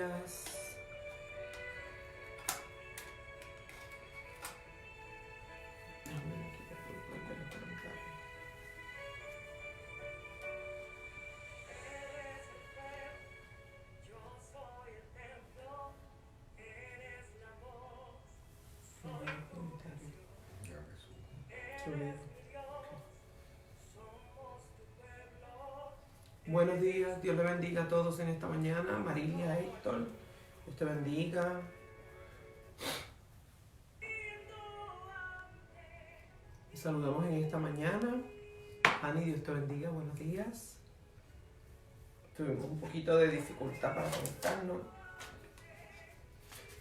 días. Buenos días, Dios le bendiga a todos en esta mañana. María, Héctor, Dios te bendiga. Saludamos en esta mañana. Ani, Dios te bendiga, buenos días. Tuvimos un poquito de dificultad para conectarnos,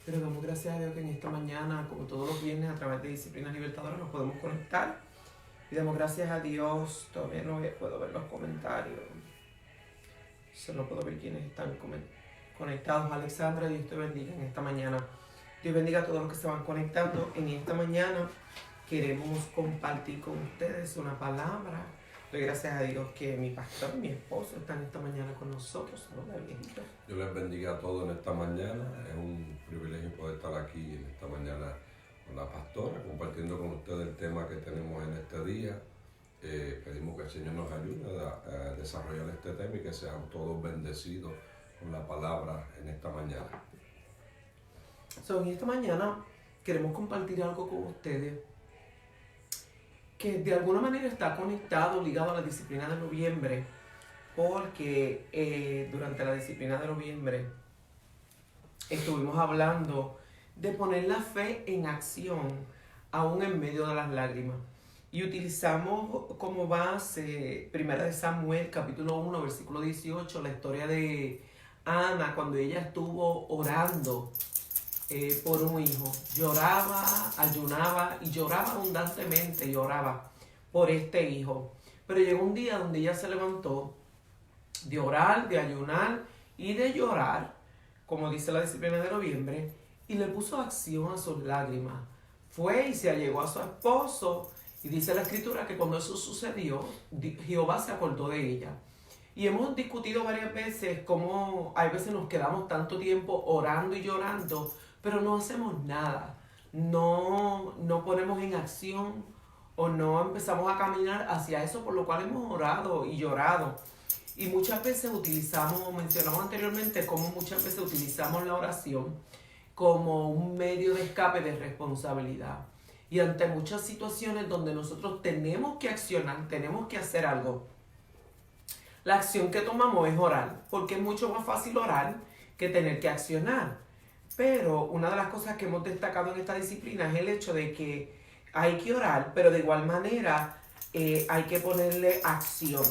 pero damos gracias a Dios que en esta mañana, como todos los viernes, a través de Disciplinas Libertadoras nos podemos conectar. Y damos gracias a Dios. Todavía no puedo ver los comentarios. Solo puedo ver quiénes están conectados. Alexandra, Dios te bendiga en esta mañana. Dios bendiga a todos los que se van conectando. En esta mañana queremos compartir con ustedes una palabra. Doy gracias a Dios que mi pastor, mi esposo, están esta mañana con nosotros. Hola, viejito. Dios les bendiga a todos en esta mañana. Es un privilegio poder estar aquí en esta mañana con la pastora, compartiendo con ustedes el tema que tenemos en este día. Pedimos que el Señor nos ayude a desarrollar este tema y que sean todos bendecidos con la palabra en esta mañana. En esta mañana queremos compartir algo con ustedes que de alguna manera está conectado, ligado a la disciplina de noviembre, porque durante la disciplina de noviembre estuvimos hablando de poner la fe en acción aún en medio de las lágrimas. Y utilizamos como base 1 Samuel, capítulo 1, versículo 18, la historia de Ana cuando ella estuvo orando por un hijo. Lloraba, ayunaba y lloraba abundantemente, lloraba por este hijo. Pero llegó un día donde ella se levantó de orar, de ayunar y de llorar, como dice la disciplina de noviembre, y le puso acción a sus lágrimas. Fue y se allegó a su esposo. Y dice la escritura que cuando eso sucedió, Jehová se acordó de ella. Y hemos discutido varias veces cómo hay veces nos quedamos tanto tiempo orando y llorando, pero no hacemos nada. No ponemos en acción o no empezamos a caminar hacia eso por lo cual hemos orado y llorado. Y muchas veces mencionamos anteriormente cómo muchas veces utilizamos la oración como un medio de escape de responsabilidad. Y ante muchas situaciones donde nosotros tenemos que accionar, tenemos que hacer algo, la acción que tomamos es orar, porque es mucho más fácil orar que tener que accionar. Pero una de las cosas que hemos destacado en esta disciplina es el hecho de que hay que orar, pero de igual manera hay que ponerle acción.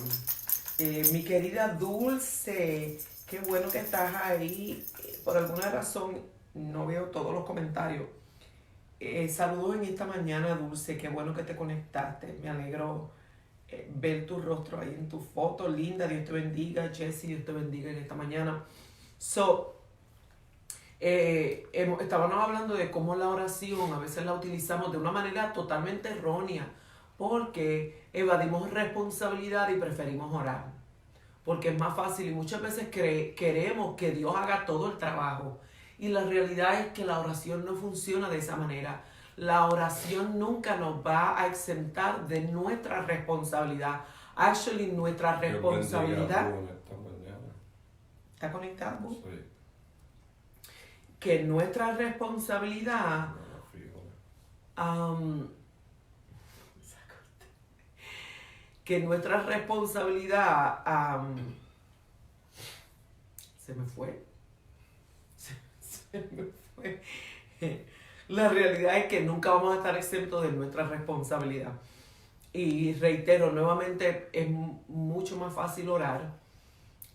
Mi querida Dulce, qué bueno que estás ahí. Por alguna razón no veo todos los comentarios. Saludos en esta mañana, Dulce, qué bueno que te conectaste, me alegro ver tu rostro ahí en tu foto, linda, Dios te bendiga, Jessie, Dios te bendiga en esta mañana. Estábamos hablando de cómo la oración a veces la utilizamos de una manera totalmente errónea, porque evadimos responsabilidad y preferimos orar, porque es más fácil y muchas veces queremos que Dios haga todo el trabajo. Y la realidad es que la oración no funciona de esa manera. La oración nunca nos va a exentar de nuestra responsabilidad. Actually, nuestra responsabilidad... ¿Está conectado? Sí. Que nuestra responsabilidad... que nuestra responsabilidad... se me fue. La realidad es que nunca vamos a estar exentos de nuestra responsabilidad. Y reitero, nuevamente es mucho más fácil orar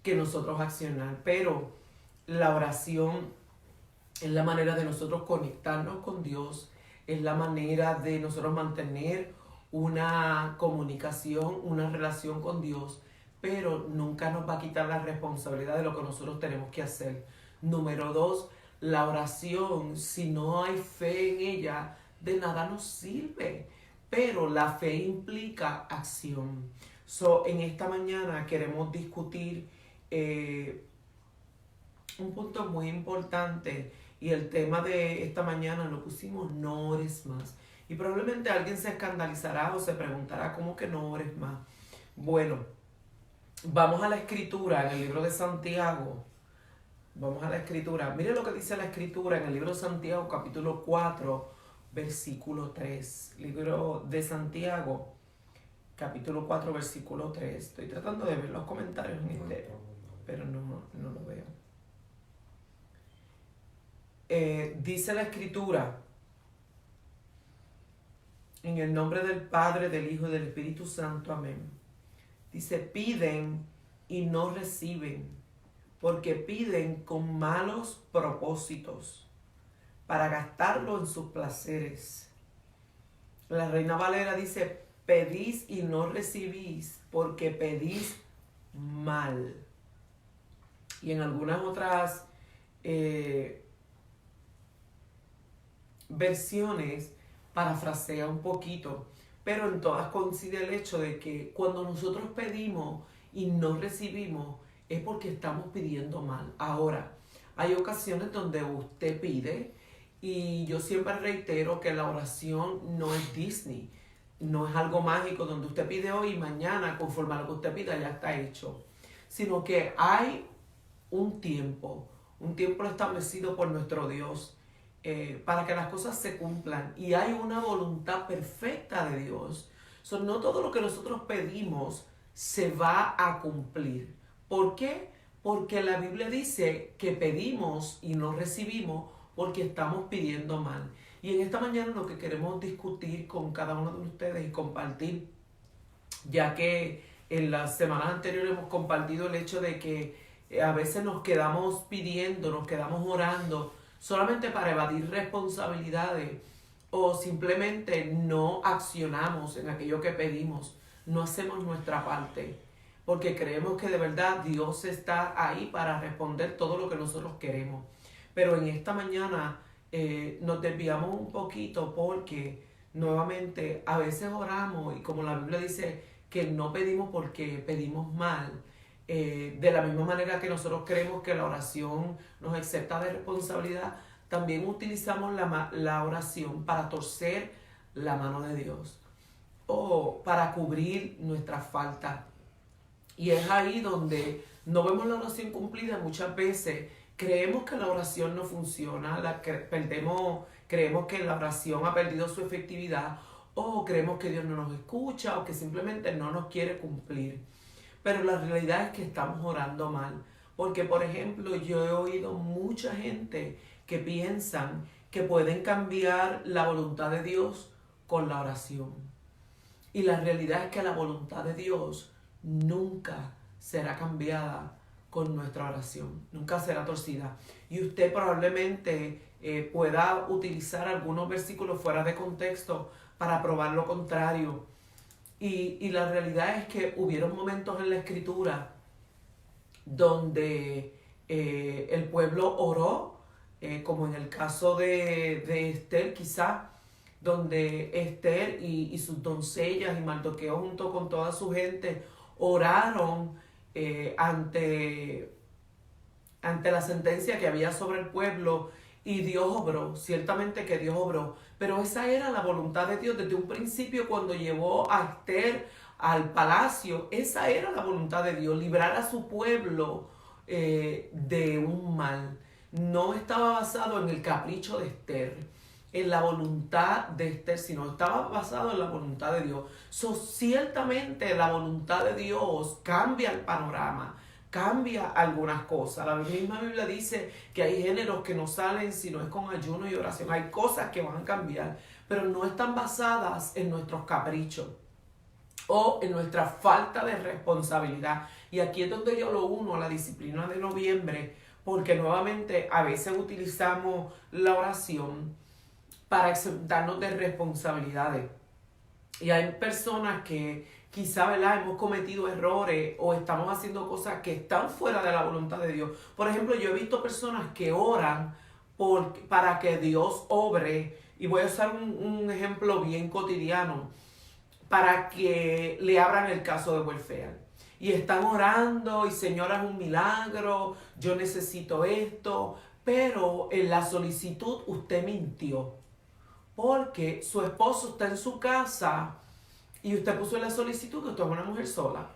que nosotros accionar, pero la oración es la manera de nosotros conectarnos con Dios, es la manera de nosotros mantener una comunicación, una relación con Dios, pero nunca nos va a quitar la responsabilidad de lo que nosotros tenemos que hacer. Número 2, la oración, si no hay fe en ella, de nada nos sirve. Pero la fe implica acción. En esta mañana queremos discutir un punto muy importante y el tema de esta mañana lo pusimos no ores más. Y probablemente alguien se escandalizará o se preguntará cómo que no ores más. Bueno, vamos a la escritura en el libro de Santiago. Vamos a la escritura. Mire lo que dice la escritura en el libro de Santiago, capítulo 4, versículo 3. Libro de Santiago, capítulo 4, versículo 3. Estoy tratando de ver los comentarios en este, pero no lo veo. Dice la escritura, en el nombre del Padre, del Hijo y del Espíritu Santo, amén. Dice, piden y no reciben, porque piden con malos propósitos, para gastarlo en sus placeres. La Reina Valera dice, pedís y no recibís, porque pedís mal. Y en algunas otras versiones parafrasea un poquito, pero en todas coincide el hecho de que cuando nosotros pedimos y no recibimos es porque estamos pidiendo mal. Ahora, hay ocasiones donde usted pide y yo siempre reitero que la oración no es Disney, no es algo mágico donde usted pide hoy y mañana conforme a lo que usted pida ya está hecho, sino que hay un tiempo establecido por nuestro Dios para que las cosas se cumplan y hay una voluntad perfecta de Dios. No todo lo que nosotros pedimos se va a cumplir. ¿Por qué? Porque la Biblia dice que pedimos y no recibimos porque estamos pidiendo mal. Y en esta mañana lo que queremos discutir con cada uno de ustedes y compartir, ya que en las semanas anteriores hemos compartido el hecho de que a veces nos quedamos pidiendo, nos quedamos orando solamente para evadir responsabilidades o simplemente no accionamos en aquello que pedimos, no hacemos nuestra parte, porque creemos que de verdad Dios está ahí para responder todo lo que nosotros queremos. Pero en esta mañana nos desviamos un poquito porque nuevamente a veces oramos y como la Biblia dice que no pedimos porque pedimos mal, de la misma manera que nosotros creemos que la oración nos exenta de responsabilidad, también utilizamos la oración para torcer la mano de Dios o para cubrir nuestras faltas. Y es ahí donde no vemos la oración cumplida. Muchas veces creemos que la oración no funciona, creemos que la oración ha perdido su efectividad o creemos que Dios no nos escucha o que simplemente no nos quiere cumplir. Pero la realidad es que estamos orando mal. Porque, por ejemplo, yo he oído mucha gente que piensan que pueden cambiar la voluntad de Dios con la oración. Y la realidad es que la voluntad de Dios nunca será cambiada con nuestra oración. Nunca será torcida. Y usted probablemente pueda utilizar algunos versículos fuera de contexto para probar lo contrario. Y la realidad es que hubieron momentos en la Escritura donde el pueblo oró, como en el caso de Esther quizá, donde Esther y sus doncellas y Mardoqueo junto con toda su gente oraron ante la sentencia que había sobre el pueblo. Y Dios obró, ciertamente que Dios obró, pero esa era la voluntad de Dios desde un principio cuando llevó a Esther al palacio. Esa era la voluntad de Dios, librar a su pueblo de un mal. No estaba basado en el capricho de Esther, en la voluntad de Esther, sino estaba basado en la voluntad de Dios. Ciertamente la voluntad de Dios cambia el panorama, cambia algunas cosas. La misma Biblia dice que hay géneros que no salen si no es con ayuno y oración. Hay cosas que van a cambiar, pero no están basadas en nuestros caprichos o en nuestra falta de responsabilidad. Y aquí es donde yo lo uno a la disciplina de noviembre, porque nuevamente a veces utilizamos la oración para exentarnos de responsabilidades. Y hay personas que quizá, ¿verdad?, hemos cometido errores o estamos haciendo cosas que están fuera de la voluntad de Dios. Por ejemplo, yo he visto personas que oran para que Dios obre, y voy a usar un ejemplo bien cotidiano, para que le abran el caso de welfare. y están orando y señora, es un milagro, yo necesito esto, pero en la solicitud usted mintió porque su esposo está en su casa y usted puso en la solicitud que usted es una mujer sola.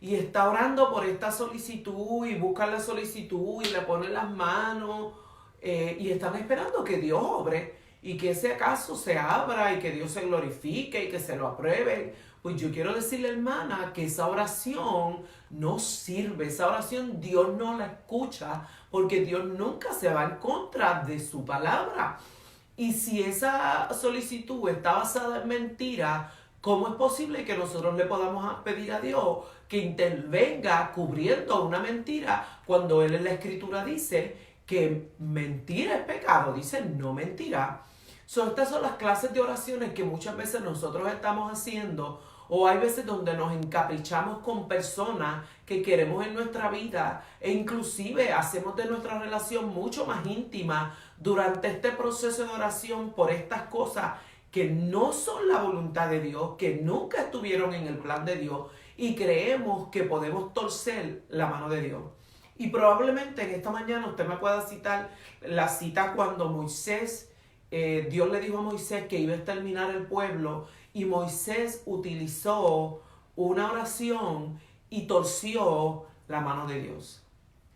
Y está orando por esta solicitud y busca la solicitud y le ponen las manos y están esperando que Dios obre y que ese caso se abra y que Dios se glorifique y que se lo aprueben. Pues yo quiero decirle, hermana, que esa oración no sirve, esa oración Dios no la escucha porque Dios nunca se va en contra de su palabra. Y si esa solicitud está basada en mentira, ¿cómo es posible que nosotros le podamos pedir a Dios que intervenga cubriendo una mentira cuando Él en la Escritura dice que mentira es pecado? Dice no mentirá. Estas son las clases de oraciones que muchas veces nosotros estamos haciendo, o hay veces donde nos encaprichamos con personas que queremos en nuestra vida e inclusive hacemos de nuestra relación mucho más íntima durante este proceso de oración por estas cosas que no son la voluntad de Dios, que nunca estuvieron en el plan de Dios y creemos que podemos torcer la mano de Dios. Y probablemente en esta mañana usted me pueda citar la cita cuando Moisés, Dios le dijo a Moisés que iba a exterminar el pueblo y Moisés utilizó una oración y torció la mano de Dios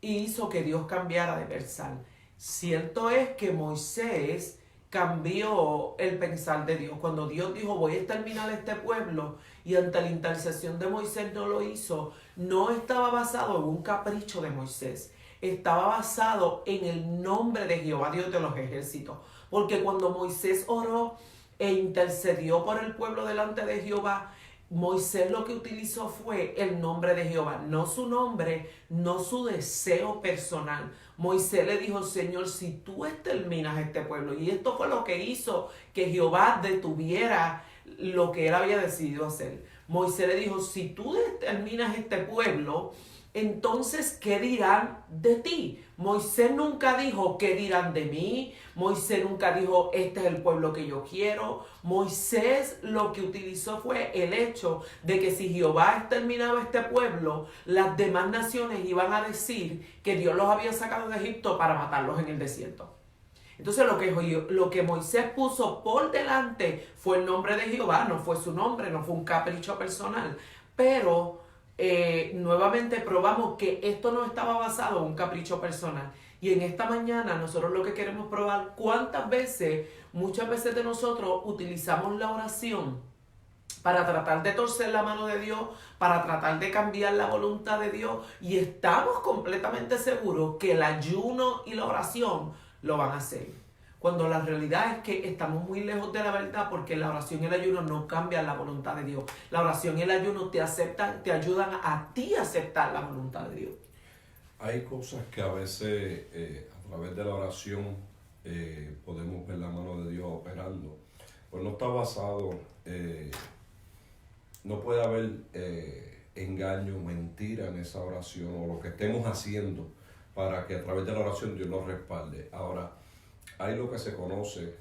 y hizo que Dios cambiara de pensar. Cierto es que Moisés cambió el pensar de Dios. Cuando Dios dijo voy a exterminar a este pueblo y ante la intercesión de Moisés no lo hizo, no estaba basado en un capricho de Moisés, estaba basado en el nombre de Jehová Dios de los ejércitos. Porque cuando Moisés oró e intercedió por el pueblo delante de Jehová, Moisés lo que utilizó fue el nombre de Jehová, no su nombre, no su deseo personal. Moisés le dijo, Señor, si tú exterminas este pueblo, y esto fue lo que hizo que Jehová detuviera lo que él había decidido hacer. Moisés le dijo, si tú exterminas este pueblo, entonces, ¿qué dirán de ti? Moisés nunca dijo, ¿qué dirán de mí? Moisés nunca dijo, este es el pueblo que yo quiero. Moisés lo que utilizó fue el hecho de que si Jehová exterminaba este pueblo, las demás naciones iban a decir que Dios los había sacado de Egipto para matarlos en el desierto. Entonces lo que Moisés puso por delante fue el nombre de Jehová, no fue su nombre, no fue un capricho personal, pero nuevamente probamos que esto no estaba basado en un capricho personal. Y en esta mañana nosotros lo que queremos probar, muchas veces de nosotros utilizamos la oración para tratar de torcer la mano de Dios, para tratar de cambiar la voluntad de Dios, y estamos completamente seguros que el ayuno y la oración lo van a hacer. Cuando la realidad es que estamos muy lejos de la verdad, porque la oración y el ayuno no cambian la voluntad de Dios. La oración y el ayuno te ayudan a ti a aceptar la voluntad de Dios. Hay cosas que a veces a través de la oración podemos ver la mano de Dios operando. Pues no está basado, no puede haber engaño, mentira en esa oración o lo que estemos haciendo para que a través de la oración Dios nos respalde. Ahora, hay lo que se conoce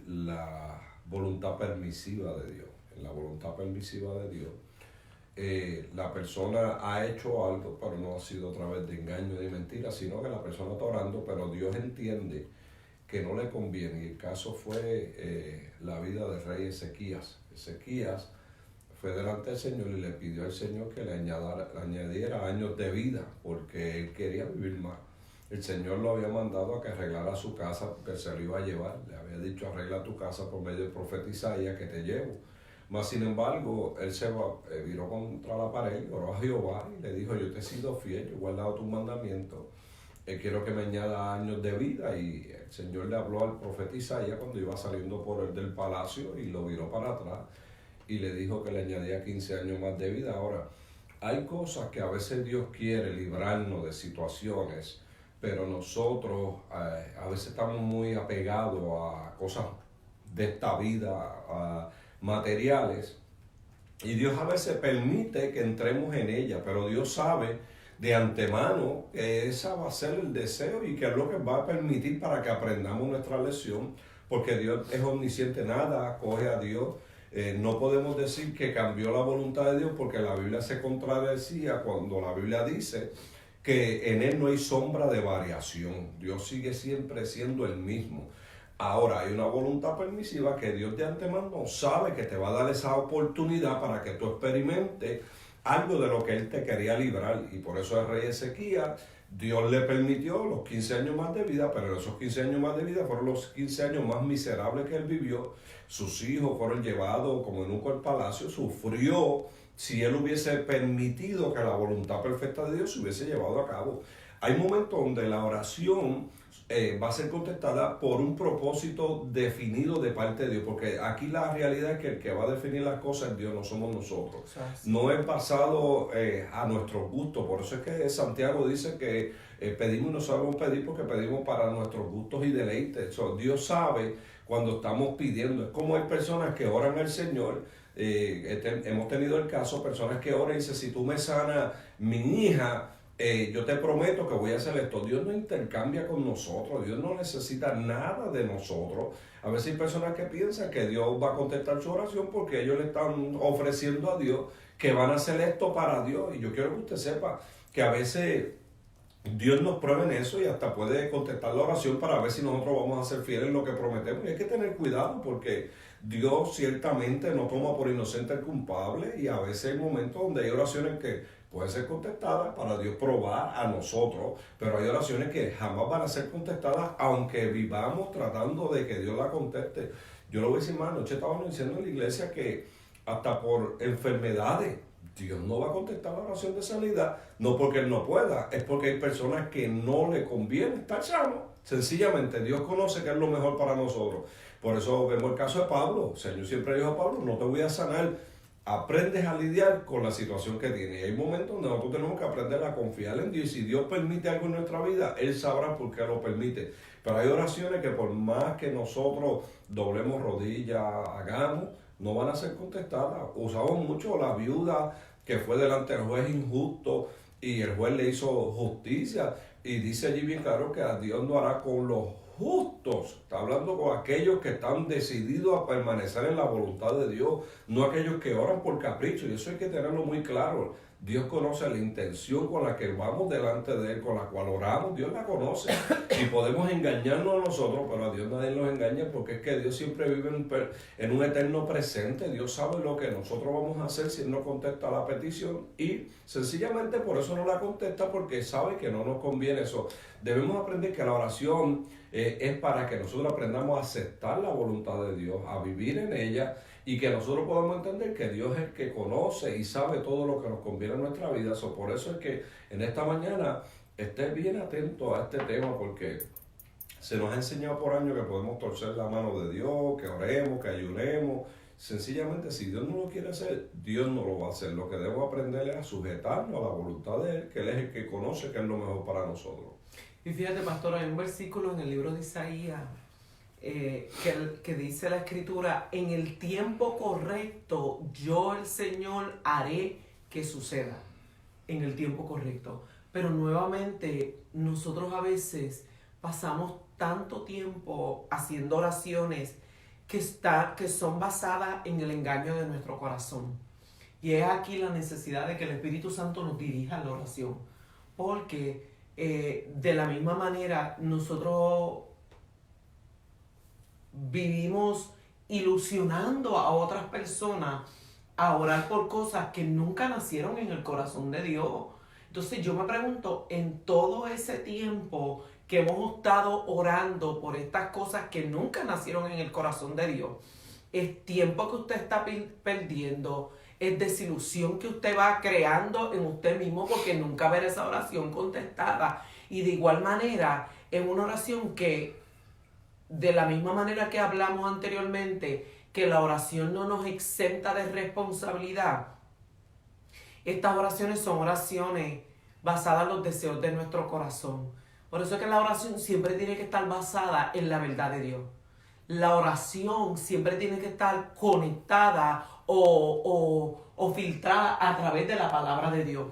la voluntad permisiva de Dios. En la voluntad permisiva de Dios, la persona ha hecho algo, pero no ha sido a través de engaño ni mentira, sino que la persona está orando, pero Dios entiende que no le conviene. Y el caso fue la vida del rey Ezequías. Ezequías fue delante del Señor y le pidió al Señor que le añadiera años de vida, porque él quería vivir más. El Señor lo había mandado a que arreglara su casa porque se lo iba a llevar. Le había dicho, arregla tu casa por medio del profeta Isaías, que te llevo. Mas, sin embargo, él se viró contra la pared, oró a Jehová y le dijo, yo te he sido fiel, yo he guardado tus mandamientos, quiero que me añada años de vida. Y el Señor le habló al profeta Isaías cuando iba saliendo por el del palacio y lo viró para atrás y le dijo que le añadía 15 años más de vida. Ahora, hay cosas que a veces Dios quiere librarnos de situaciones, pero nosotros a veces estamos muy apegados a cosas de esta vida, materiales, y Dios a veces permite que entremos en ella, pero Dios sabe de antemano que esa va a ser el deseo y que es lo que va a permitir para que aprendamos nuestra lección, porque Dios es omnisciente, nada coge a Dios no podemos decir que cambió la voluntad de Dios porque la Biblia se contradecía cuando la Biblia dice que en Él no hay sombra de variación. Dios sigue siempre siendo el mismo. Ahora hay una voluntad permisiva que Dios de antemano sabe que te va a dar esa oportunidad para que tú experimentes algo de lo que Él te quería librar. Y por eso el rey Ezequías, Dios le permitió los 15 años más de vida, pero esos 15 años más de vida fueron los 15 años más miserables que él vivió. Sus hijos fueron llevados como eunuco al palacio, sufrió. Si él hubiese permitido que la voluntad perfecta de Dios se hubiese llevado a cabo. Hay momentos donde la oración va a ser contestada por un propósito definido de parte de Dios, porque aquí la realidad es que el que va a definir las cosas es Dios, no somos nosotros. No es basado a nuestros gustos. Por eso es que Santiago dice que pedimos y no sabemos pedir porque pedimos para nuestros gustos y deleites. Dios sabe cuando estamos pidiendo. Es como hay personas que oran al Señor. Hemos tenido el caso, personas que oran y dicen, si tú me sanas mi hija, yo te prometo que voy a hacer esto. Dios no intercambia con nosotros, Dios no necesita nada de nosotros. A veces hay personas que piensan que Dios va a contestar su oración porque ellos le están ofreciendo a Dios que van a hacer esto para Dios. Y yo quiero que usted sepa que a veces Dios nos prueba en eso y hasta puede contestar la oración para ver si nosotros vamos a ser fieles en lo que prometemos. Y hay que tener cuidado porque Dios ciertamente no toma por inocente al culpable y a veces hay momentos donde hay oraciones que pueden ser contestadas para Dios probar a nosotros, pero hay oraciones que jamás van a ser contestadas aunque vivamos tratando de que Dios la conteste. Yo lo voy a decir más, anoche estábamos diciendo en la iglesia que hasta por enfermedades Dios no va a contestar la oración de sanidad, no porque Él no pueda, es porque hay personas que no le conviene estar sano. Sencillamente Dios conoce que es lo mejor para nosotros. Por eso vemos el caso de Pablo. El Señor siempre dijo a Pablo, no te voy a sanar, aprendes a lidiar con la situación que tienes. Y hay momentos donde nosotros tenemos que aprender a confiar en Dios. Y si Dios permite algo en nuestra vida, Él sabrá por qué lo permite. Pero hay oraciones que por más que nosotros doblemos rodillas, hagamos, no van a ser contestadas. Usamos mucho la viuda que fue delante del juez injusto y el juez le hizo justicia. Y dice allí bien claro que a Dios no hará con los justos. Está hablando con aquellos que están decididos a permanecer en la voluntad de Dios, no aquellos que oran por capricho. Y eso hay que tenerlo muy claro. Dios conoce la intención con la que vamos delante de Él, con la cual oramos. Dios la conoce. Y podemos engañarnos a nosotros, pero a Dios nadie nos engaña porque es que Dios siempre vive en un eterno presente. Dios sabe lo que nosotros vamos a hacer si Él no contesta la petición y sencillamente por eso no la contesta, porque sabe que no nos conviene eso. Debemos aprender que la oración es para que nosotros aprendamos a aceptar la voluntad de Dios, a vivir en ella y que nosotros podamos entender que Dios es el que conoce y sabe todo lo que nos conviene en nuestra vida. Por eso es que en esta mañana esté bien atento a este tema, porque se nos ha enseñado por años que podemos torcer la mano de Dios, que oremos, que ayunemos. Sencillamente, si Dios no lo quiere hacer, Dios no lo va a hacer. Lo que debemos aprender es a sujetarnos a la voluntad de Él, que Él es el que conoce que es lo mejor para nosotros. Y fíjate, pastor, hay un versículo en el libro de Isaías que dice la escritura, en el tiempo correcto yo el Señor haré que suceda, en el tiempo correcto. Pero nuevamente nosotros a veces pasamos tanto tiempo haciendo oraciones que son basadas en el engaño de nuestro corazón. Y es aquí la necesidad de que el Espíritu Santo nos dirija la oración, porque de la misma manera nosotros vivimos ilusionando a otras personas a orar por cosas que nunca nacieron en el corazón de Dios. Entonces yo me pregunto, en todo ese tiempo que hemos estado orando por estas cosas que nunca nacieron en el corazón de Dios, es tiempo que usted está perdiendo, es desilusión que usted va creando en usted mismo porque nunca verá esa oración contestada. Y de igual manera, es una oración que, de la misma manera que hablamos anteriormente, que la oración no nos exenta de responsabilidad, estas oraciones son oraciones basadas en los deseos de nuestro corazón. Por eso es que la oración siempre tiene que estar basada en la verdad de Dios. La oración siempre tiene que estar conectada o filtrada a través de la palabra de Dios.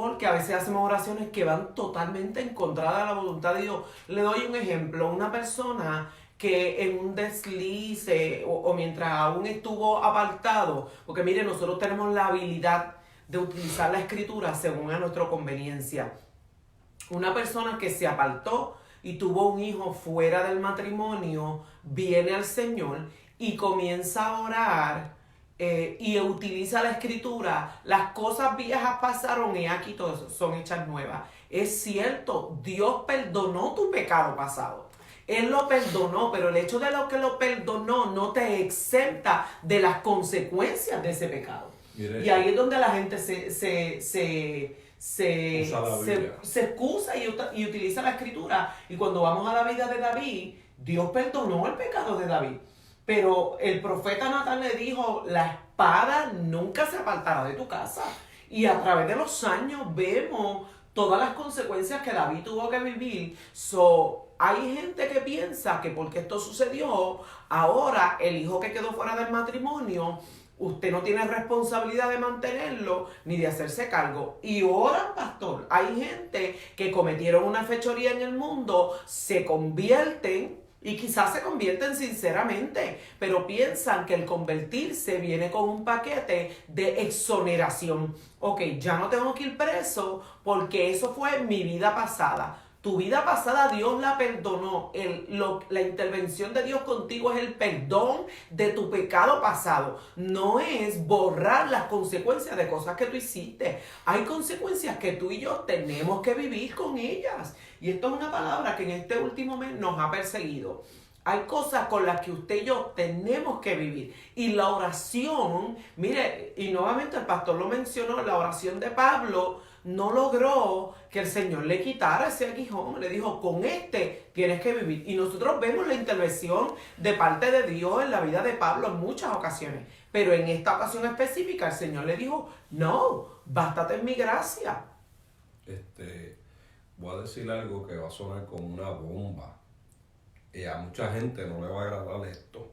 porque a veces hacemos oraciones que van totalmente en contra de la voluntad de Dios. Le doy un ejemplo, una persona que en un desliz o mientras aún estuvo apartado, porque mire, nosotros tenemos la habilidad de utilizar la escritura según a nuestra conveniencia. Una persona que se apartó y tuvo un hijo fuera del matrimonio, viene al Señor y comienza a orar y utiliza la escritura. Las cosas viejas pasaron y aquí todas son hechas nuevas. Es cierto, Dios perdonó tu pecado pasado. Él lo perdonó, pero el hecho de lo que lo perdonó no te exenta de las consecuencias de ese pecado. Mire, y ahí es donde la gente se excusa y utiliza la escritura. Y cuando vamos a la vida de David, Dios perdonó el pecado de David. Pero el profeta Natán le dijo, la espada nunca se apartará de tu casa. Y a través de los años vemos todas las consecuencias que David tuvo que vivir. Hay gente que piensa que porque esto sucedió, ahora el hijo que quedó fuera del matrimonio, usted no tiene responsabilidad de mantenerlo ni de hacerse cargo. Y ahora, pastor, hay gente que cometieron una fechoría en el mundo, se convierten y quizás se convierten sinceramente, pero piensan que el convertirse viene con un paquete de exoneración. Ok, ya no tengo que ir preso porque eso fue mi vida pasada. Tu vida pasada Dios la perdonó. La intervención de Dios contigo es el perdón de tu pecado pasado. No es borrar las consecuencias de cosas que tú hiciste. Hay consecuencias que tú y yo tenemos que vivir con ellas. Y esto es una palabra que en este último mes nos ha perseguido. Hay cosas con las que usted y yo tenemos que vivir. Y la oración, mire, y nuevamente el pastor lo mencionó, la oración de Pablo no logró que el Señor le quitara ese aguijón. Le dijo, con este tienes que vivir. Y nosotros vemos la intervención de parte de Dios en la vida de Pablo en muchas ocasiones. Pero en esta ocasión específica el Señor le dijo, no, bástate en mi gracia. Voy a decir algo que va a sonar como una bomba. Y a mucha gente no le va a agradar esto.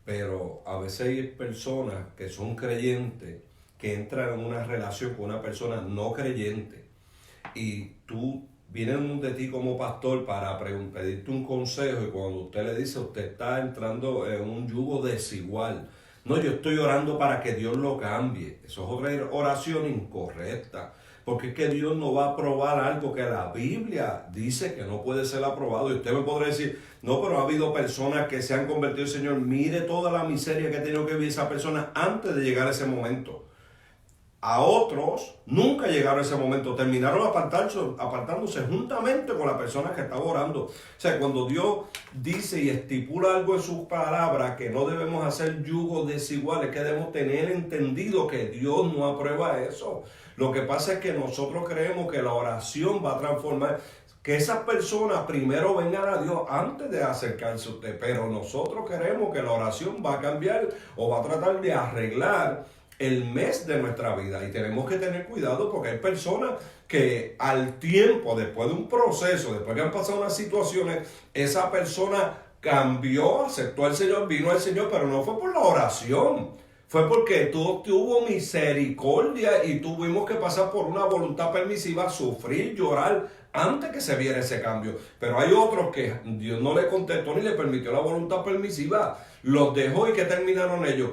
Pero a veces hay personas que son creyentes que entran en una relación con una persona no creyente y tú vienes de ti como pastor para pedirte un consejo y cuando usted le dice, usted está entrando en un yugo desigual. No, yo estoy orando para que Dios lo cambie. Eso es otra oración incorrecta. Porque es que Dios no va a aprobar algo que la Biblia dice que no puede ser aprobado. Y usted me podrá decir, no, pero ha habido personas que se han convertido en Señor. Mire toda la miseria que ha tenido que vivir esa persona antes de llegar a ese momento. A otros nunca llegaron a ese momento, terminaron apartándose juntamente con la persona que estaba orando. O sea, cuando Dios dice y estipula algo en sus palabras que no debemos hacer yugos desiguales, que debemos tener entendido que Dios no aprueba eso. Lo que pasa es que nosotros creemos que la oración va a transformar, que esas personas primero vengan a Dios antes de acercarse a usted, pero nosotros queremos que la oración va a cambiar o va a tratar de arreglar el mes de nuestra vida y tenemos que tener cuidado porque hay personas que al tiempo, después de un proceso, después que han pasado unas situaciones, esa persona cambió, aceptó al Señor, vino al Señor, pero no fue por la oración, fue porque tuvo misericordia y tuvimos que pasar por una voluntad permisiva, sufrir, llorar antes que se viera ese cambio. Pero hay otros que Dios no le contestó ni le permitió la voluntad permisiva, los dejó y que terminaron ellos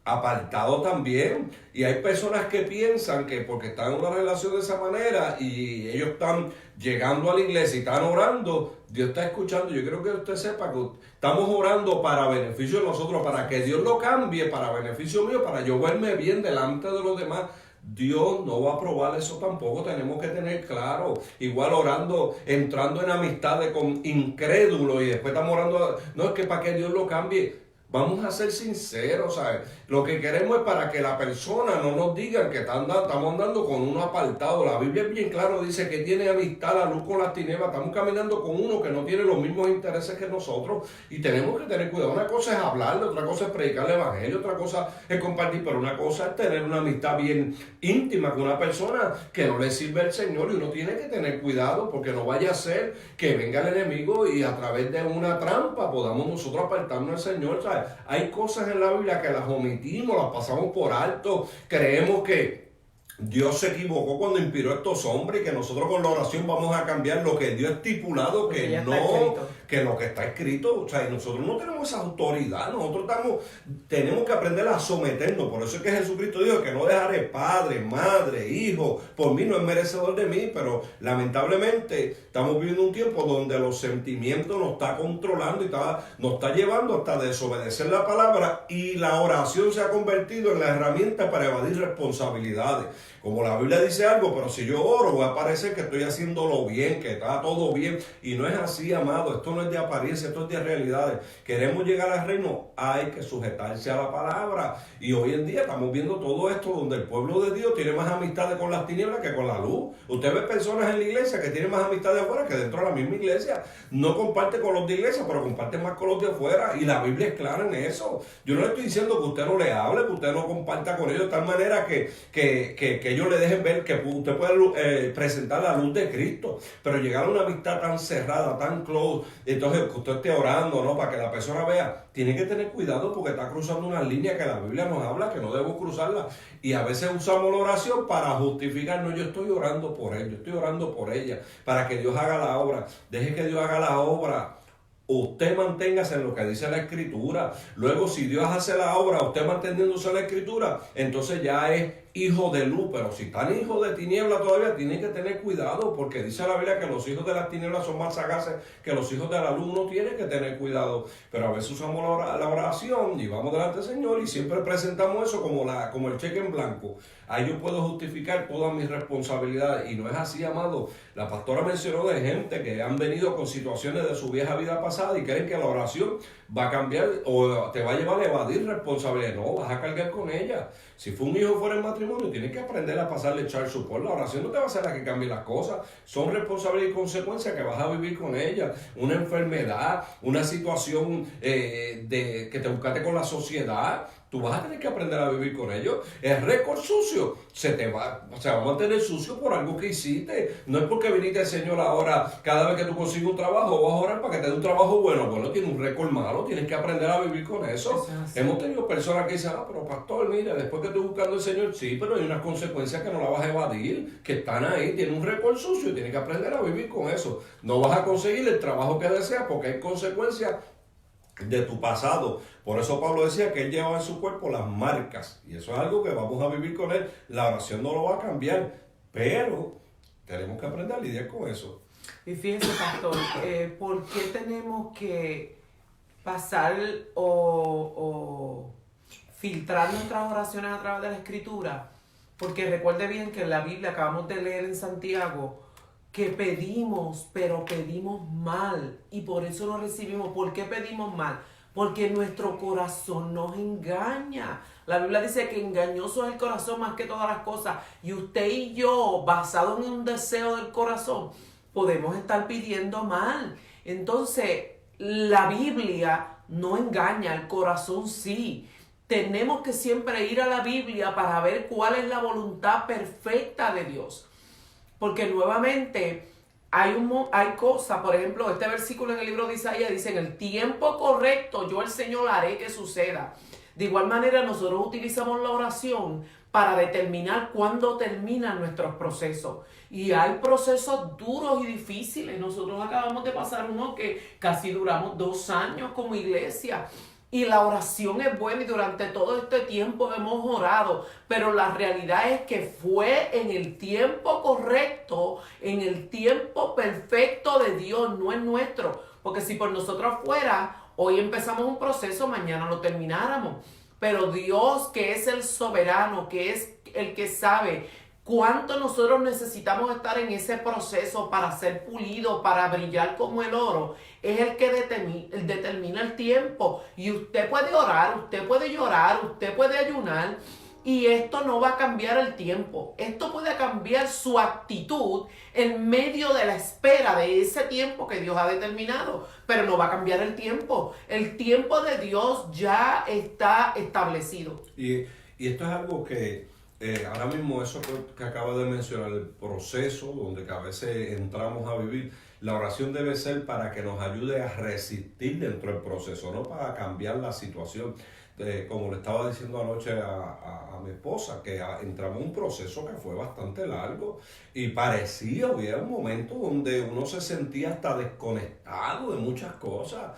apartado también. Y hay personas que piensan que porque están en una relación de esa manera y ellos están llegando a la iglesia y están orando, Dios está escuchando. Yo creo que usted sepa que estamos orando para beneficio de nosotros, para que Dios lo cambie, para beneficio mío, para yo verme bien delante de los demás. Dios no va a aprobar eso tampoco, tenemos que tener claro. Igual orando, entrando en amistades con incrédulos y después estamos orando, no, es que para que Dios lo cambie. Vamos a ser sinceros, ¿sabes? Lo que queremos es para que la persona no nos diga que estamos andando con uno apartado. La Biblia es bien claro, dice que tiene amistad la luz con las tinieblas. Estamos caminando con uno que no tiene los mismos intereses que nosotros y tenemos que tener cuidado. Una cosa es hablarle, otra cosa es predicar el evangelio, otra cosa es compartir, pero una cosa es tener una amistad bien íntima con una persona que no le sirve al Señor y uno tiene que tener cuidado porque no vaya a ser que venga el enemigo y a través de una trampa podamos nosotros apartarnos del Señor, ¿sabes? Hay cosas en la Biblia que las omitimos, las pasamos por alto, creemos que Dios se equivocó cuando inspiró a estos hombres y que nosotros con la oración vamos a cambiar lo que Dios ha estipulado, que lo que está escrito. O sea, y nosotros no tenemos esa autoridad, nosotros tenemos que aprender a someternos. Por eso es que Jesucristo dijo que no dejaré padre, madre, hijo, por mí no es merecedor de mí, pero lamentablemente estamos viviendo un tiempo donde los sentimientos nos está controlando y nos está llevando hasta desobedecer la palabra, y la oración se ha convertido en la herramienta para evadir responsabilidades. Como la Biblia dice algo, pero si yo oro va a parecer que estoy haciéndolo bien, que está todo bien, y no es así, amado. Esto no es de apariencia, esto es de realidades. Queremos llegar al reino, hay que sujetarse a la palabra, y hoy en día estamos viendo todo esto donde el pueblo de Dios tiene más amistades con las tinieblas que con la luz. Usted ve personas en la iglesia que tienen más amistades afuera que dentro de la misma iglesia. No comparte con los de iglesia, pero comparte más con los de afuera, y la Biblia es clara en eso. Yo no le estoy diciendo que usted no le hable, que usted no comparta con ellos de tal manera que ellos le dejen ver que usted puede presentar la luz de Cristo, pero llegar a una amistad tan cerrada, tan close, entonces que usted esté orando, ¿no?, para que la persona vea, tiene que tener cuidado porque está cruzando una línea que la Biblia nos habla que no debemos cruzarla, y a veces usamos la oración para justificar. No, yo estoy orando por él, yo estoy orando por ella, para que Dios haga la obra. Deje que Dios haga la obra. Usted manténgase en lo que dice la Escritura. Luego, si Dios hace la obra, usted manteniéndose en la Escritura, entonces ya es hijo de luz. Pero si están hijos de tiniebla todavía, tienen que tener cuidado, porque dice la Biblia que los hijos de las tinieblas son más sagaces que los hijos de la luz. Uno tiene que tener cuidado. Pero a veces usamos la oración y vamos delante del Señor y siempre presentamos eso como el cheque en blanco. Ahí yo puedo justificar todas mis responsabilidades, y no es así, amado. La pastora mencionó de gente que han venido con situaciones de su vieja vida pasada y creen que la oración va a cambiar o te va a llevar a evadir responsabilidades. No, vas a cargar con ella. Si fue un hijo fuera del matrimonio, tienes que aprender a pasarle child support. La oración no te va a hacer a que cambie las cosas. Son responsabilidades y consecuencias que vas a vivir con ella. Una enfermedad, una situación que te buscaste con la sociedad. Tú vas a tener que aprender a vivir con ellos. El récord sucio se va a mantener sucio por algo que hiciste. No es porque viniste al Señor ahora, cada vez que tú consigues un trabajo, vas a orar para que te dé un trabajo bueno. Bueno, tiene un récord malo, tienes que aprender a vivir con eso. Hemos tenido personas que dicen, pero pastor, mira, después que estoy buscando al Señor, sí, pero hay unas consecuencias que no la vas a evadir, que están ahí, tiene un récord sucio y tienes que aprender a vivir con eso. No vas a conseguir el trabajo que deseas porque hay consecuencias de tu pasado. Por eso Pablo decía que él llevaba en su cuerpo las marcas, y eso es algo que vamos a vivir con él. La oración no lo va a cambiar, pero tenemos que aprender a lidiar con eso. Y fíjense, pastor, ¿por qué tenemos que pasar o filtrar nuestras oraciones a través de la Escritura? Porque recuerde bien que en la Biblia acabamos de leer en Santiago que pedimos, pero pedimos mal, y por eso no recibimos. ¿Por qué pedimos mal? Porque nuestro corazón nos engaña. La Biblia dice que engañoso es el corazón más que todas las cosas, y usted y yo, basados en un deseo del corazón, podemos estar pidiendo mal. Entonces, la Biblia no engaña, el corazón sí. Tenemos que siempre ir a la Biblia para ver cuál es la voluntad perfecta de Dios. Porque nuevamente hay cosas, por ejemplo, este versículo en el libro de Isaías dice: en el tiempo correcto yo el Señor haré que suceda. De igual manera nosotros utilizamos la oración para determinar cuándo terminan nuestros procesos. Y hay procesos duros y difíciles. Nosotros acabamos de pasar uno que casi duramos 2 años como iglesia. Y la oración es buena y durante todo este tiempo hemos orado, pero la realidad es que fue en el tiempo correcto, en el tiempo perfecto de Dios, no es nuestro. Porque si por nosotros fuera, hoy empezamos un proceso, mañana lo termináramos. Pero Dios, que es el soberano, que es el que sabe cuánto nosotros necesitamos estar en ese proceso para ser pulidos, para brillar como el oro, es el que determina el tiempo. Y usted puede orar, usted puede llorar, usted puede ayunar, y esto no va a cambiar el tiempo. Esto puede cambiar su actitud en medio de la espera de ese tiempo que Dios ha determinado, pero no va a cambiar el tiempo. El tiempo de Dios ya está establecido. Y esto es algo que ahora mismo, eso que acaba de mencionar, el proceso donde a veces entramos a vivir, La oración debe ser para que nos ayude a resistir dentro del proceso, no para cambiar la situación. Como le estaba diciendo anoche a mi esposa, que entramos en un proceso que fue bastante largo y parecía, había un momento donde uno se sentía hasta desconectado de muchas cosas.